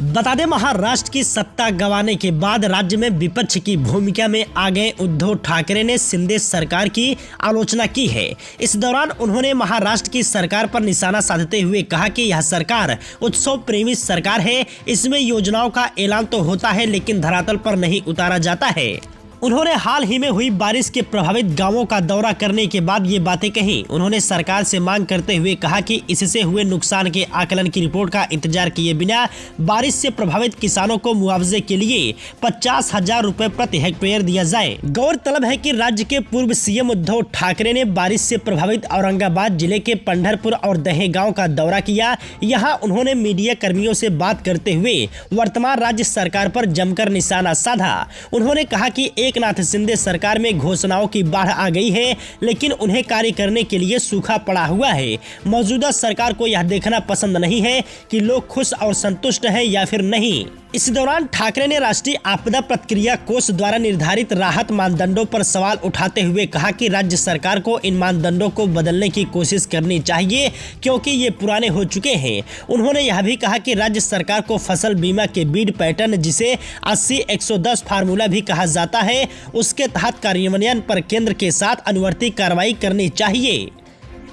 बता दें, महाराष्ट्र की सत्ता गंवाने के बाद राज्य में विपक्ष की भूमिका में आ गए उद्धव ठाकरे ने शिंदे सरकार की आलोचना की है। इस दौरान उन्होंने महाराष्ट्र की सरकार पर निशाना साधते हुए कहा कि यह सरकार उत्सव प्रेमी सरकार है। इसमें योजनाओं का ऐलान तो होता है लेकिन धरातल पर नहीं उतारा जाता है। उन्होंने हाल ही में हुई बारिश के प्रभावित गांवों का दौरा करने के बाद ये बातें कही। उन्होंने सरकार से मांग करते हुए कहा कि इससे हुए नुकसान के आकलन की रिपोर्ट का इंतजार किए बिना बारिश से प्रभावित किसानों को मुआवजे के लिए 50,000 रुपए प्रति हेक्टेयर दिया जाए। गौरतलब है कि राज्य के पूर्व सीएम उद्धव ठाकरे ने बारिश से प्रभावित औरंगाबाद जिले के पंढरपुर और दहेगांव का दौरा किया। यहाँ उन्होंने मीडिया कर्मियों से बात करते हुए वर्तमान राज्य सरकार पर जमकर निशाना साधा। उन्होंने कहा कि एकनाथ शिंदे सरकार में घोषणाओं की बाढ़ आ गई है, लेकिन उन्हें कार्य करने के लिए सूखा पड़ा हुआ है। मौजूदा सरकार को यह देखना पसंद नहीं है कि लोग खुश और संतुष्ट हैं या फिर नहीं। इस दौरान ठाकरे ने राष्ट्रीय आपदा प्रतिक्रिया कोष द्वारा निर्धारित राहत मानदंडों पर सवाल उठाते हुए कहा कि राज्य सरकार को इन मानदंडों को बदलने की कोशिश करनी चाहिए, क्योंकि ये पुराने हो चुके हैं। उन्होंने यह भी कहा कि राज्य सरकार को फसल बीमा के बीड पैटर्न, जिसे 80-110 फार्मूला भी कहा जाता है, उसके तहत कार्यान्वयन पर केंद्र के साथ अनुवर्ती कार्रवाई करनी चाहिए।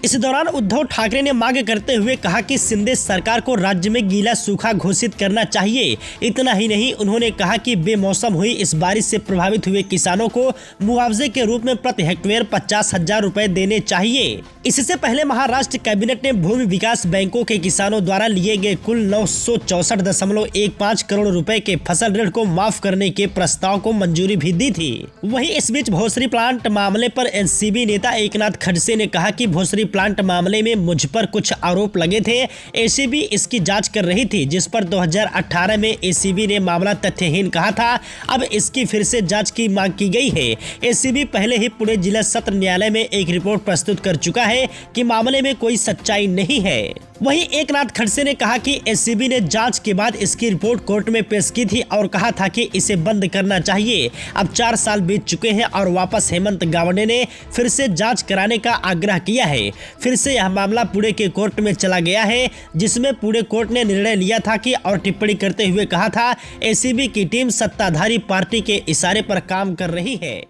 इस दौरान उद्धव ठाकरे ने मांग करते हुए कहा कि शिंदे सरकार को राज्य में गीला सूखा घोषित करना चाहिए। इतना ही नहीं, उन्होंने कहा कि बेमौसम हुई इस बारिश से प्रभावित हुए किसानों को मुआवजे के रूप में प्रति हेक्टेयर 50,000 रुपए देने चाहिए। इससे पहले महाराष्ट्र कैबिनेट ने भूमि विकास बैंकों के किसानों द्वारा लिए गए कुल 964.15 करोड़ रुपए के फसल ऋण को माफ करने के प्रस्ताव को मंजूरी भी दी थी। वहीं इस बीच भोसरी प्लांट मामले पर एनसीबी नेता एकनाथ खड़से ने कहा कि भोसरी प्लांट मामले में मुझ पर कुछ आरोप लगे थे। एसीबी इसकी जांच कर रही थी, जिस पर 2018 में एसीबी ने मामला तथ्यहीन कहा था। अब इसकी फिर से जांच की मांग की गई है। एसीबी पहले ही पुणे जिला सत्र न्यायालय में एक रिपोर्ट प्रस्तुत कर चुका है कि मामले में कोई सच्चाई नहीं है। वहीं एकनाथ खड़से ने कहा कि एसीबी ने जांच के बाद इसकी रिपोर्ट कोर्ट में पेश की थी और कहा था कि इसे बंद करना चाहिए। अब 4 साल बीत चुके हैं और वापस हेमंत गावड़े ने फिर से जांच कराने का आग्रह किया है। फिर से यह मामला पुणे के कोर्ट में चला गया है, जिसमें पुणे कोर्ट ने निर्णय लिया था कि और टिप्पणी करते हुए कहा था एसीबी की टीम सत्ताधारी पार्टी के इशारे पर काम कर रही है।